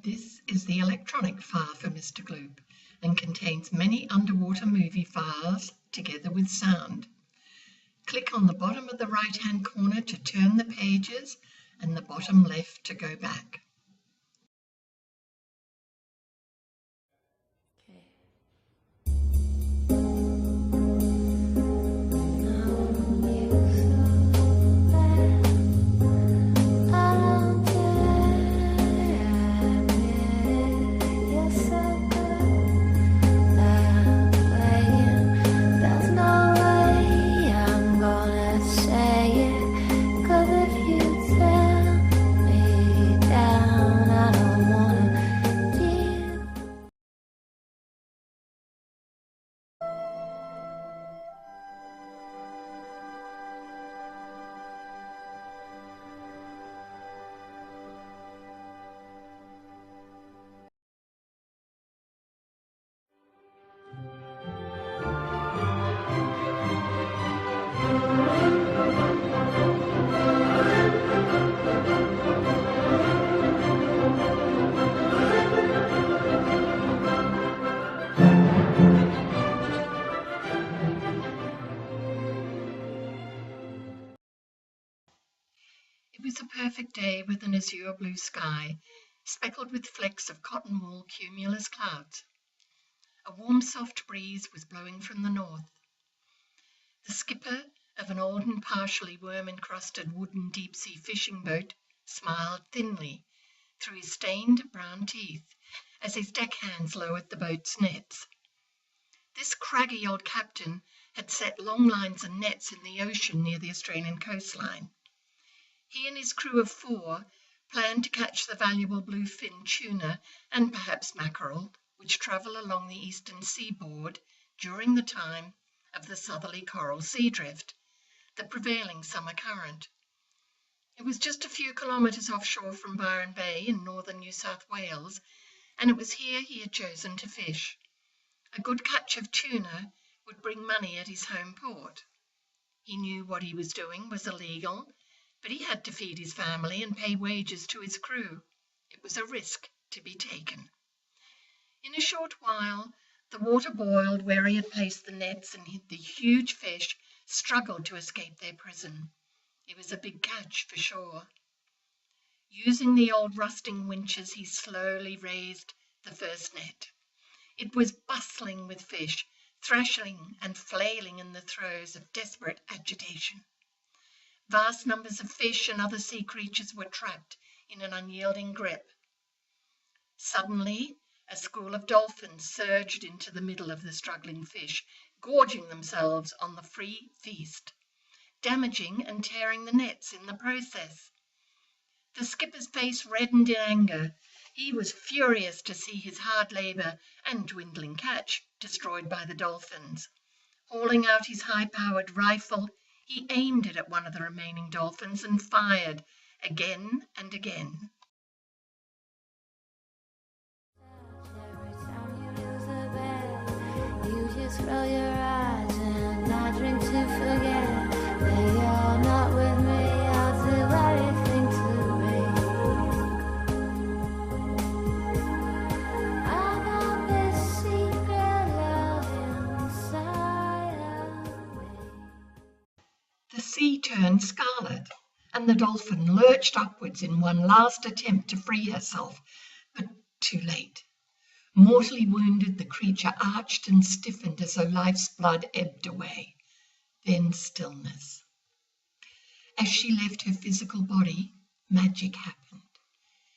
This is the electronic file for Mr. Gloop and contains many underwater movie files together with sound. Click on the bottom of the right-hand corner to turn the pages and the bottom left to go back. It was a perfect day with an azure blue sky, speckled with flecks of cotton wool cumulus clouds. A warm, soft breeze was blowing from the north. The skipper of an old and partially worm-encrusted wooden deep-sea fishing boat smiled thinly through his stained brown teeth as his deckhands lowered the boat's nets. This craggy old captain had set long lines and nets in the ocean near the Australian coastline. He and his crew of 4 planned to catch the valuable bluefin tuna and perhaps mackerel, which travel along the eastern seaboard during the time of the southerly coral sea drift, the prevailing summer current. It was just a few kilometres offshore from Byron Bay in northern New South Wales, and it was here he had chosen to fish. A good catch of tuna would bring money at his home port. He knew what he was doing was illegal, but he had to feed his family and pay wages to his crew. It was a risk to be taken. In a short while, the water boiled where he had placed the nets, and the huge fish struggled to escape their prison. It was a big catch for sure. Using the old rusting winches, he slowly raised the first net. It was bustling with fish, thrashing and flailing in the throes of desperate agitation. Vast numbers of fish and other sea creatures were trapped in an unyielding grip. Suddenly, a school of dolphins surged into the middle of the struggling fish, gorging themselves on the free feast, damaging and tearing the nets in the process. The skipper's face reddened in anger. He was furious to see his hard labour and dwindling catch destroyed by the dolphins. Hauling out his high-powered rifle, he aimed it at one of the remaining dolphins and fired again and again. Every time you lose a bet, you just roll your eyes and I drink to forget that you're not with me. I'll do anything to be. I got this secret love inside of me. The sea turned scarlet, and the dolphin lurched upwards in one last attempt to free herself, but too late. Mortally wounded, the creature arched and stiffened as though life's blood ebbed away. Then stillness. As she left her physical body, magic happened.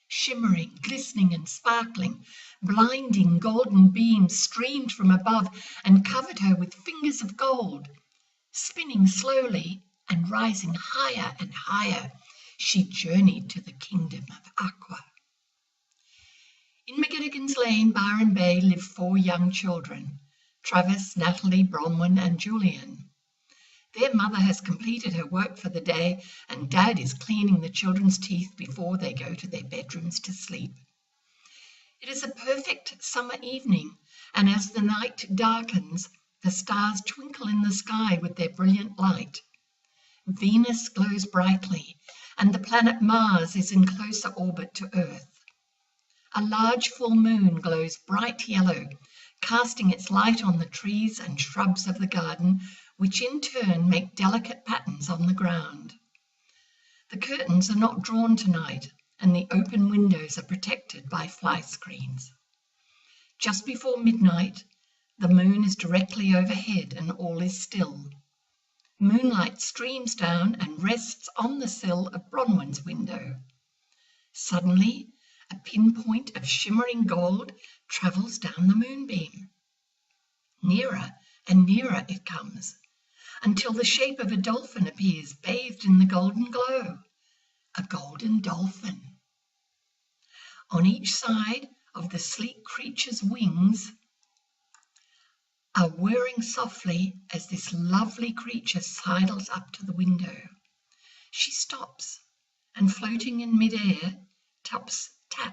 Shimmering, glistening and sparkling, blinding golden beams streamed from above and covered her with fingers of gold. Spinning slowly and rising higher and higher, she journeyed to the kingdom of Aqua. In McGilligan's Lane, Byron Bay, lived 4 young children, Travis, Natalie, Bronwyn and Julian. Their mother has completed her work for the day, and Dad is cleaning the children's teeth before they go to their bedrooms to sleep. It is a perfect summer evening, and as the night darkens, the stars twinkle in the sky with their brilliant light. Venus glows brightly, and the planet Mars is in closer orbit to Earth. A large full moon glows bright yellow, casting its light on the trees and shrubs of the garden, which in turn make delicate patterns on the ground. The curtains are not drawn tonight, and the open windows are protected by fly screens. Just before midnight, the moon is directly overhead and all is still. Moonlight streams down and rests on the sill of Bronwyn's window. Suddenly, a pinpoint of shimmering gold travels down the moonbeam. Nearer and nearer it comes, until the shape of a dolphin appears bathed in the golden glow. A golden dolphin. On each side of the sleek creature's wings are whirring softly as this lovely creature sidles up to the window. She stops and, floating in midair, taps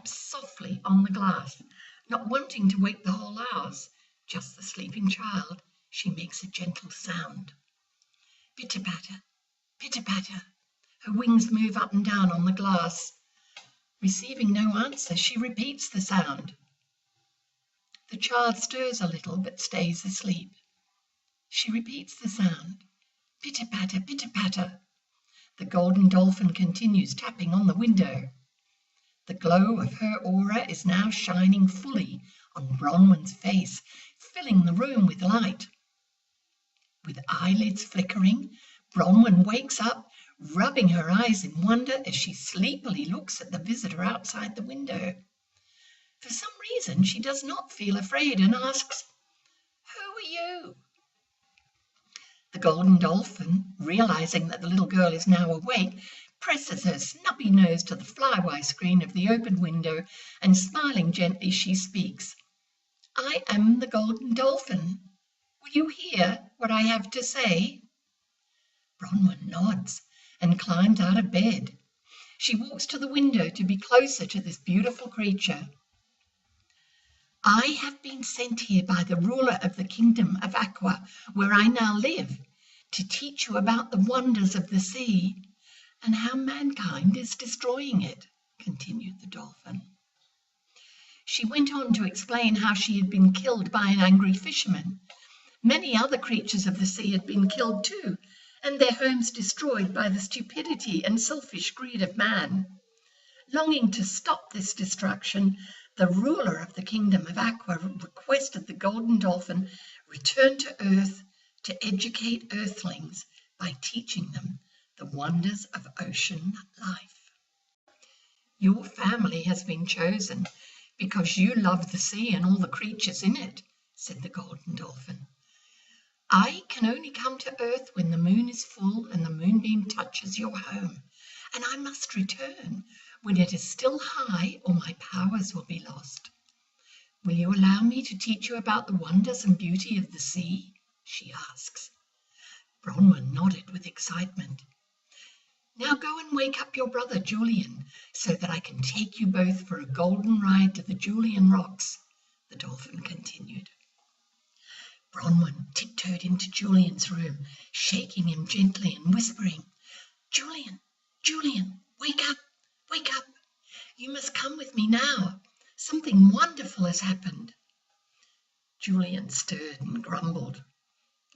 softly on the glass, not wanting to wake the whole house, just the sleeping child. She makes a gentle sound. Pitter-patter, pitter-patter. Her wings move up and down on the glass. Receiving no answer, she repeats the sound. The child stirs a little but stays asleep. She repeats the sound. Pitter-patter, pitter-patter. The golden dolphin continues tapping on the window. The glow of her aura is now shining fully on Bronwyn's face, filling the room with light. With eyelids flickering, Bronwyn wakes up, rubbing her eyes in wonder as she sleepily looks at the visitor outside the window. For some reason, she does not feel afraid and asks, "Who are you?" The golden dolphin, realizing that the little girl is now awake, presses her snubby nose to the fly screen of the open window and, smiling gently, she speaks. "I am the golden dolphin. Will you hear what I have to say?" Bronwyn nods and climbs out of bed. She walks to the window to be closer to this beautiful creature. "I have been sent here by the ruler of the kingdom of Aqua, where I now live, to teach you about the wonders of the sea and how mankind is destroying it," continued the dolphin. She went on to explain how she had been killed by an angry fisherman. Many other creatures of the sea had been killed too, and their homes destroyed by the stupidity and selfish greed of man. Longing to stop this destruction, the ruler of the kingdom of Aqua requested the golden dolphin return to Earth to educate Earthlings by teaching them the wonders of ocean life. "Your family has been chosen because you love the sea and all the creatures in it," said the golden dolphin. "I can only come to Earth when the moon is full and the moonbeam touches your home, and I must return when it is still high or my powers will be lost. Will you allow me to teach you about the wonders and beauty of the sea?" she asks. Bronwyn nodded with excitement. "Now go and wake up your brother Julian so that I can take you both for a golden ride to the Julian Rocks," the dolphin continued. Bronwyn tiptoed into Julian's room, shaking him gently and whispering, "Julian, Julian, wake up, wake up. You must come with me now. Something wonderful has happened." Julian stirred and grumbled.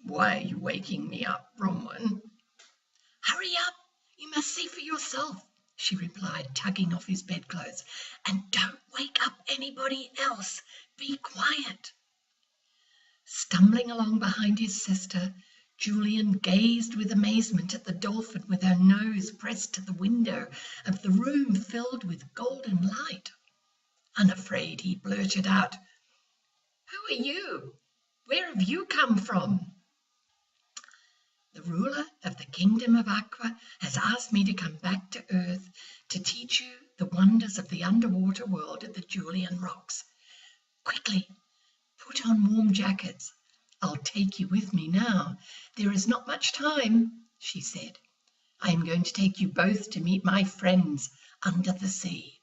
"Why are you waking me up, Bronwyn?" "Hurry up, you must see for yourself," she replied, tugging off his bedclothes. "And don't wake up anybody else. Be quiet." Stumbling along behind his sister, Julian gazed with amazement at the dolphin with her nose pressed to the window of the room filled with golden light. Unafraid, he blurted out, "Who are you? Where have you come from?" "The ruler of the kingdom of Aqua has asked me to come back to Earth to teach you the wonders of the underwater world at the Julian Rocks. Quickly, put on warm jackets. I'll take you with me now. There is not much time," she said. "I am going to take you both to meet my friends under the sea."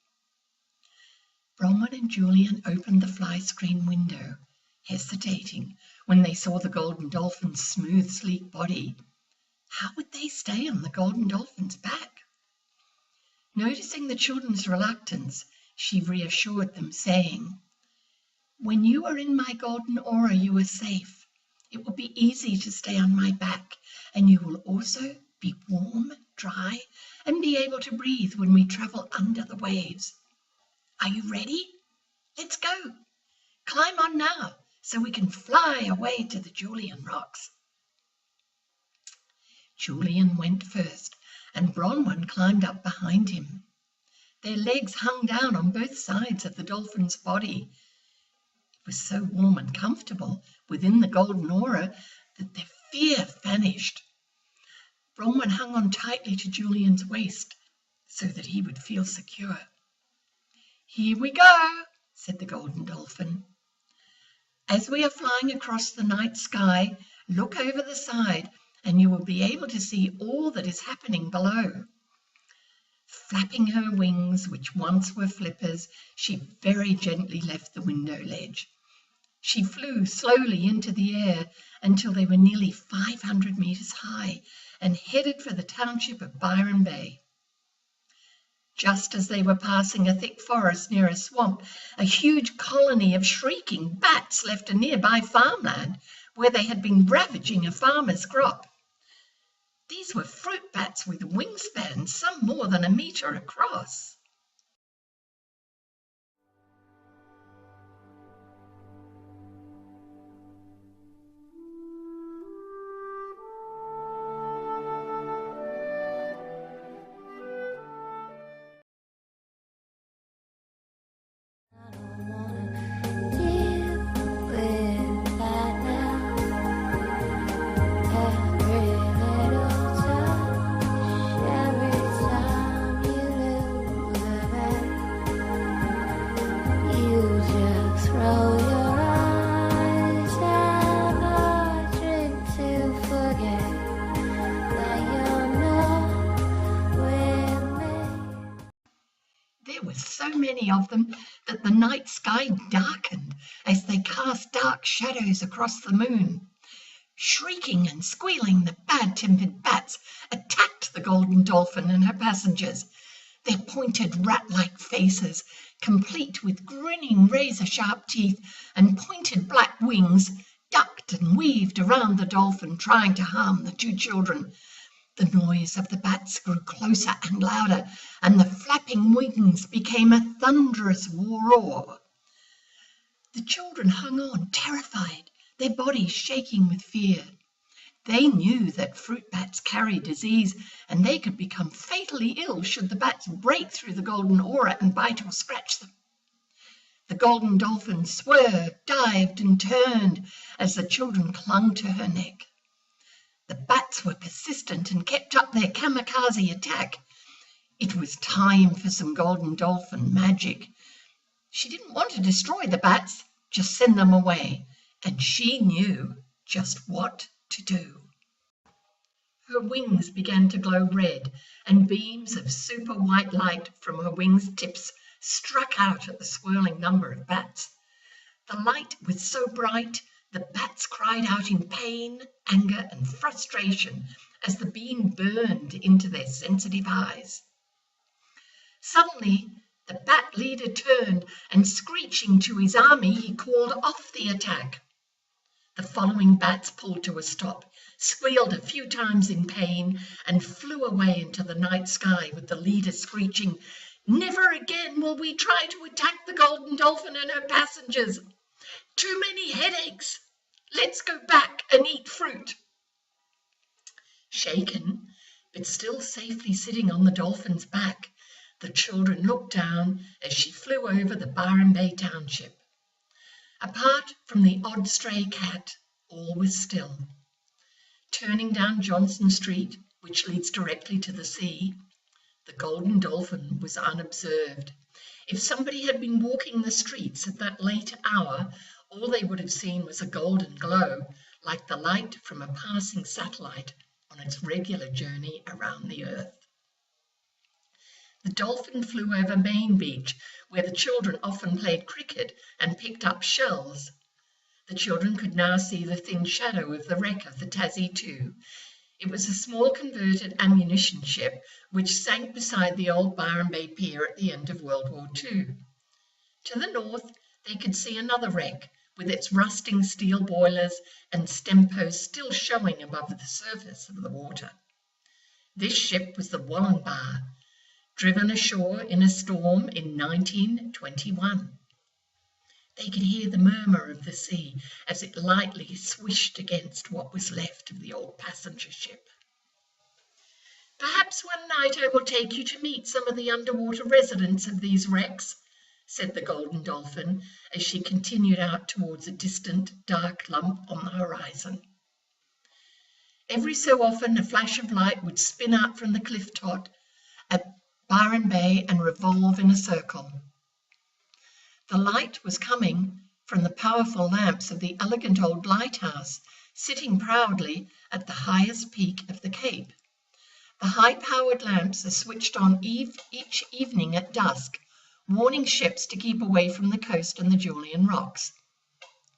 Bronwyn and Julian opened the fly screen window, hesitating when they saw the golden dolphin's smooth, sleek body. How would they stay on the golden dolphin's back? Noticing the children's reluctance, She reassured them, saying, "When you are in my golden aura, you are safe. It will be easy to stay on my back, and you will also be warm, dry, and be able to breathe when we travel under the waves. Are you ready? Let's go. Climb on now so we can fly away to the Julian rocks." Julian went first, and Bronwyn climbed up behind him. Their legs hung down on both sides of the dolphin's body. It was so warm and comfortable within the golden aura that their fear vanished. Bronwyn hung on tightly to Julian's waist so that he would feel secure. "Here we go," said the golden dolphin. "As we are flying across the night sky, look over the side and you will be able to see all that is happening below." Flapping her wings, which once were flippers, she very gently left the window ledge. She flew slowly into the air until they were nearly 500 meters high and headed for the township of Byron Bay. Just as they were passing a thick forest near a swamp, a huge colony of shrieking bats left a nearby farmland where they had been ravaging a farmer's crop. These were fruit bats with wingspans some more than a meter across. There were so many of them that the night sky darkened as they cast dark shadows across the moon. Shrieking and squealing, the bad-tempered bats attacked the golden dolphin and her passengers. Their pointed rat-like faces, complete with grinning razor-sharp teeth and pointed black wings, ducked and weaved around the dolphin, trying to harm the two children. The noise of the bats grew closer and louder, and the flapping wings became a thunderous roar. The children hung on, terrified, their bodies shaking with fear. They knew that fruit bats carry disease, and they could become fatally ill should the bats break through the golden aura and bite or scratch them. The golden dolphin swerved, dived, and turned as the children clung to her neck. The bats were persistent and kept up their kamikaze attack. It was time for some golden dolphin magic. She didn't want to destroy the bats, just send them away, and she knew just what to do. Her wings began to glow red, and beams of super white light from her wings tips struck out at the swirling number of bats. The light was so bright, the bats cried out in pain, anger, and frustration as the beam burned into their sensitive eyes. Suddenly, the bat leader turned, and screeching to his army, he called off the attack. The following bats pulled to a stop, squealed a few times in pain, and flew away into the night sky with the leader screeching, "Never again will we try to attack the golden dolphin and her passengers. Too many headaches. Let's go back and eat fruit." Shaken, but still safely sitting on the dolphin's back, the children looked down as she flew over the Byron Bay township. Apart from the odd stray cat, all was still. Turning down Johnson Street, which leads directly to the sea, the golden dolphin was unobserved. If somebody had been walking the streets at that late hour, all they would have seen was a golden glow, like the light from a passing satellite on its regular journey around the Earth. The dolphin flew over Main Beach, where the children often played cricket and picked up shells. The children could now see the thin shadow of the wreck of the Tassie 2. It was a small converted ammunition ship which sank beside the old Byron Bay pier at the end of World War II. To the north, they could see another wreck, with its rusting steel boilers and stem posts still showing above the surface of the water. This ship was the Wallenbar, driven ashore in a storm in 1921. They could hear the murmur of the sea as it lightly swished against what was left of the old passenger ship. "Perhaps one night I will take you to meet some of the underwater residents of these wrecks," said the Golden Dolphin as she continued out towards a distant dark lump on the horizon. Every so often a flash of light would spin out from the cliff top at Byron Bay and revolve in a circle. The light was coming from the powerful lamps of the elegant old lighthouse, sitting proudly at the highest peak of the cape. The high-powered lamps are switched on each evening at dusk, warning ships to keep away from the coast and the Julian rocks.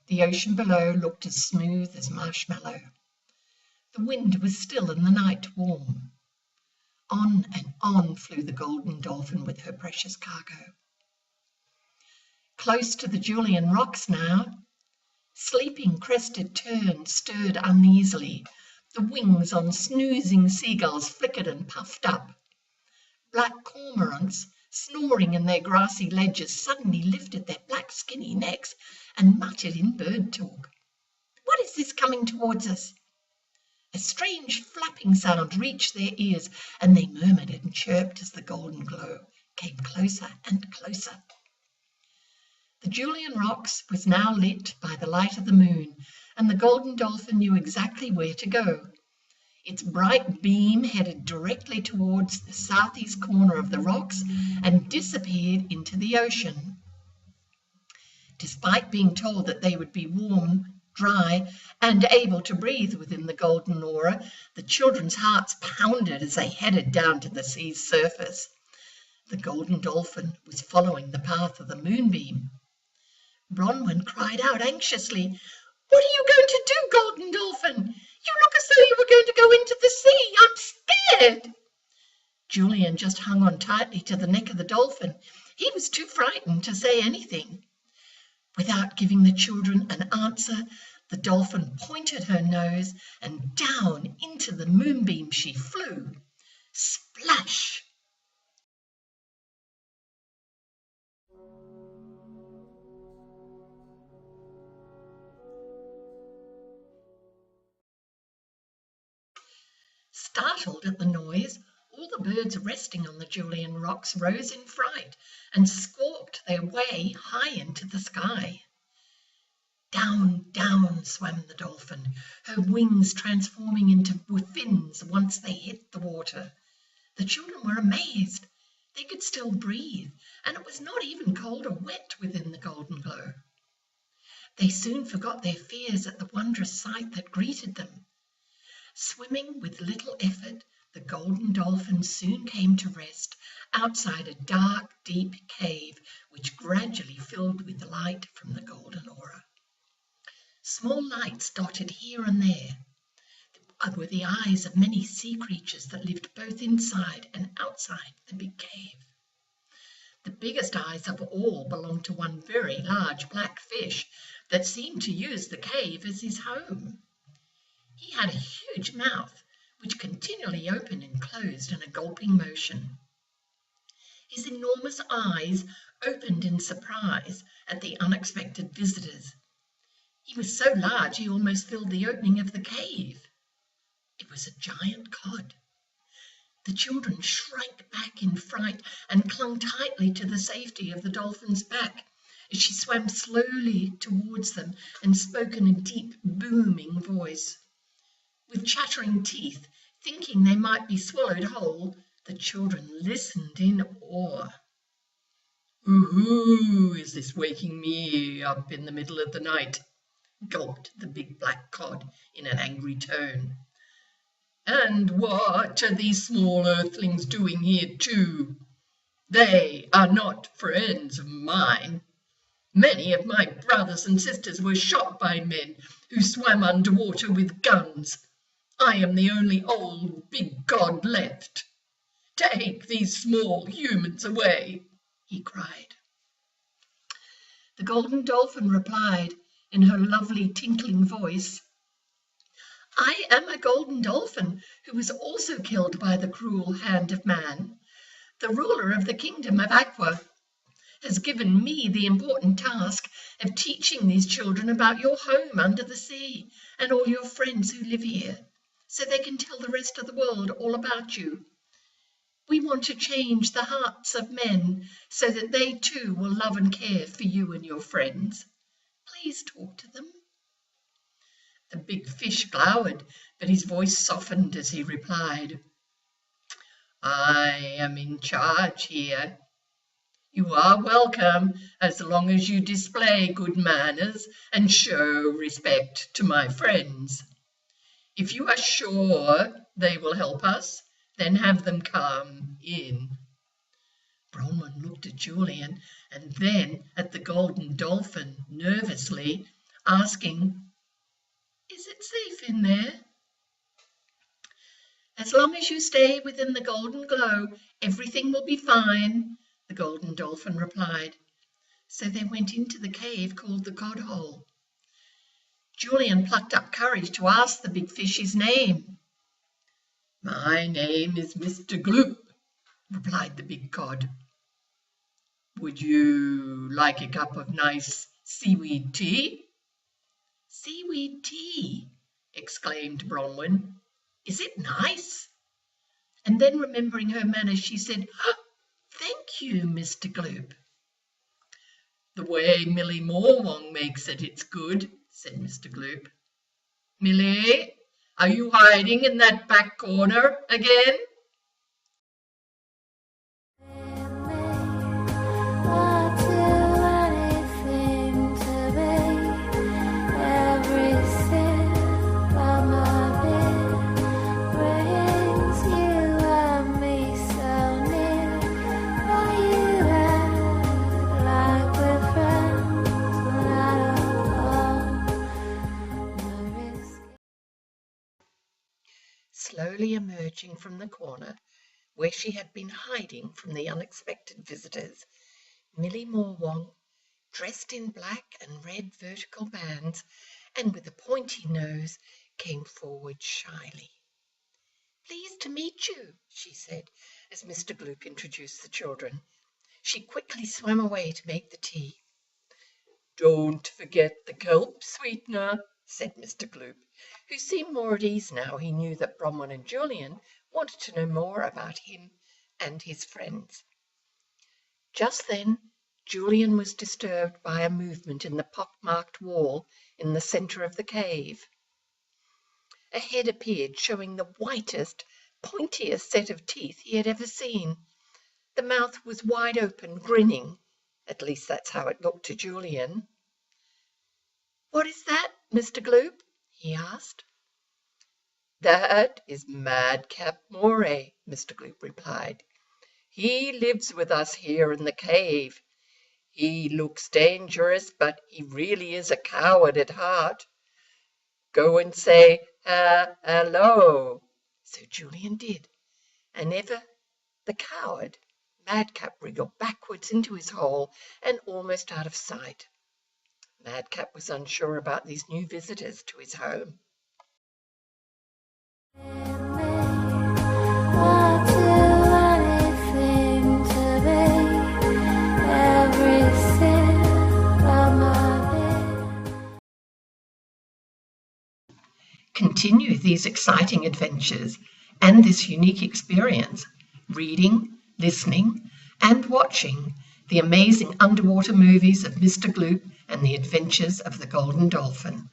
The ocean below looked as smooth as marshmallow. The wind was still and the night warm. On and on flew the Golden Dolphin with her precious cargo. Close to the Julian rocks now, sleeping crested terns stirred uneasily. The wings on snoozing seagulls flickered and puffed up. Black cormorants, snoring in their grassy ledges, suddenly lifted their black skinny necks and muttered in bird talk. "What is this coming towards us?" A strange flapping sound reached their ears, and they murmured and chirped as the golden glow came closer and closer. The Julian rocks was now lit by the light of the moon, and the Golden Dolphin knew exactly where to go. Its bright beam headed directly towards the southeast corner of the rocks and disappeared into the ocean. Despite being told that they would be warm, dry, and able to breathe within the golden aura, the children's hearts pounded as they headed down to the sea's surface. The Golden Dolphin was following the path of the moonbeam. Bronwyn cried out anxiously, "What are you going to do, Golden Dolphin? You look as though you were going to go into the sea. I'm scared." Julian just hung on tightly to the neck of the dolphin. He was too frightened to say anything. Without giving the children an answer, the dolphin pointed her nose, and down into the moonbeam she flew. Splash! Startled at the noise, all the birds resting on the Julian rocks rose in fright and squawked their way high into the sky. Down, down swam the dolphin, her wings transforming into fins once they hit the water. The children were amazed. They could still breathe, and it was not even cold or wet within the golden glow. They soon forgot their fears at the wondrous sight that greeted them. Swimming with little effort, the Golden Dolphin soon came to rest outside a dark, deep cave which gradually filled with light from the golden aura. Small lights dotted here and there were the eyes of many sea creatures that lived both inside and outside the big cave. The biggest eyes of all belonged to one very large black fish that seemed to use the cave as his home. He had a huge mouth, which continually opened and closed in a gulping motion. His enormous eyes opened in surprise at the unexpected visitors. He was so large he almost filled the opening of the cave. It was a giant cod. The children shrank back in fright and clung tightly to the safety of the dolphin's back as she swam slowly towards them and spoke in a deep, booming voice. With chattering teeth, thinking they might be swallowed whole, the children listened in awe. "Who is this waking me up in the middle of the night?" gulped the big black cod in an angry tone. "And what are these small earthlings doing here too? They are not friends of mine. Many of my brothers and sisters were shot by men who swam underwater with guns. I am the only old big god left. Take these small humans away," he cried. The golden dolphin replied in her lovely tinkling voice, I am a golden dolphin who was also killed by the cruel hand of man. The ruler of the kingdom of Aqua has given me the important task of teaching these children about your home under the sea and all your friends who live here, so they can tell the rest of the world all about you. We want to change the hearts of men so that they too will love and care for you and your friends. Please talk to them. The big fish glowered, but his voice softened as he replied, I am in charge here. You are welcome as long as you display good manners and show respect to my friends. If you are sure they will help us, then have them come in. Bronwyn looked at Julian and then at the golden dolphin nervously, asking, Is it safe in there? As long as you stay within the golden glow, everything will be fine, the golden dolphin replied. So they went into the cave called the God Hole. Julian plucked up courage to ask the big fish his name. My name is Mr. Gloop, replied the big cod. Would you like a cup of nice seaweed tea? Seaweed tea, exclaimed Bronwyn. Is it nice? And then remembering her manners, she said, Thank you, Mr. Gloop. The way Millie Morwong makes it, it's good, said Mr. Gloop. Millie, are you hiding in that back corner again? Slowly emerging from the corner where she had been hiding from the unexpected visitors, Millie Morwong, dressed in black and red vertical bands and with a pointy nose, came forward shyly. Pleased to meet you, she said, as Mr. Gloop introduced the children. She quickly swam away to make the tea. Don't forget the kelp sweetener, said Mr. Gloop, who seemed more at ease now he knew that Bronwyn and Julian wanted to know more about him and his friends. Just then, Julian was disturbed by a movement in the pock-marked wall in the centre of the cave. A head appeared showing the whitest, pointiest set of teeth he had ever seen. The mouth was wide open, grinning. At least that's how it looked to Julian. What is that, Mr. Gloop? He asked. That is Madcap Moray, Mr. Gloop replied. He lives with us here in the cave. He looks dangerous, but he really is a coward at heart. Go and say hello. So Julian did, and ever the coward, Madcap wriggled backwards into his hole and almost out of sight. Madcap was unsure about these new visitors to his home. Continue these exciting adventures and this unique experience, reading, listening, and watching the amazing underwater movies of Mr. Gloop and the Adventures of the Golden Dolphin.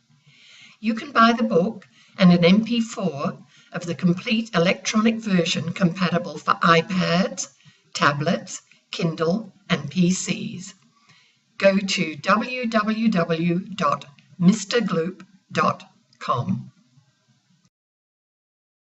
You can buy the book and an MP4 of the complete electronic version compatible for iPads, tablets, Kindle, and PCs. Go to www.mrgloop.com.